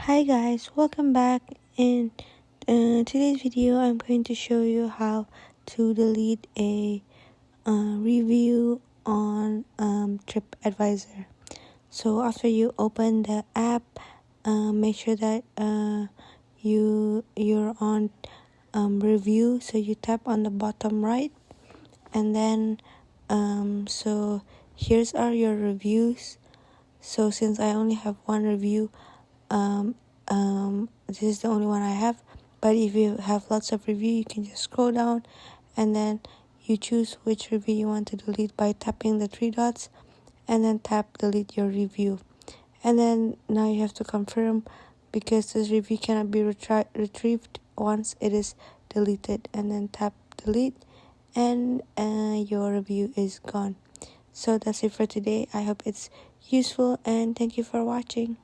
Hi guys, welcome back. In today's video I'm going to show you how to delete a review on Tripadvisor. So after you open the app, make sure that you're on review. So you tap on the bottom right, and then so here's are your reviews. So since I only have one review, this is the only one I have. But if you have lots of review, you can just scroll down and then you choose which review you want to delete by tapping the three dots, and then tap delete your review. And then now you have to confirm, because this review cannot be retrieved once it is deleted, and then tap delete, and your review is gone. So that's it for today. I hope it's useful, and thank you for watching.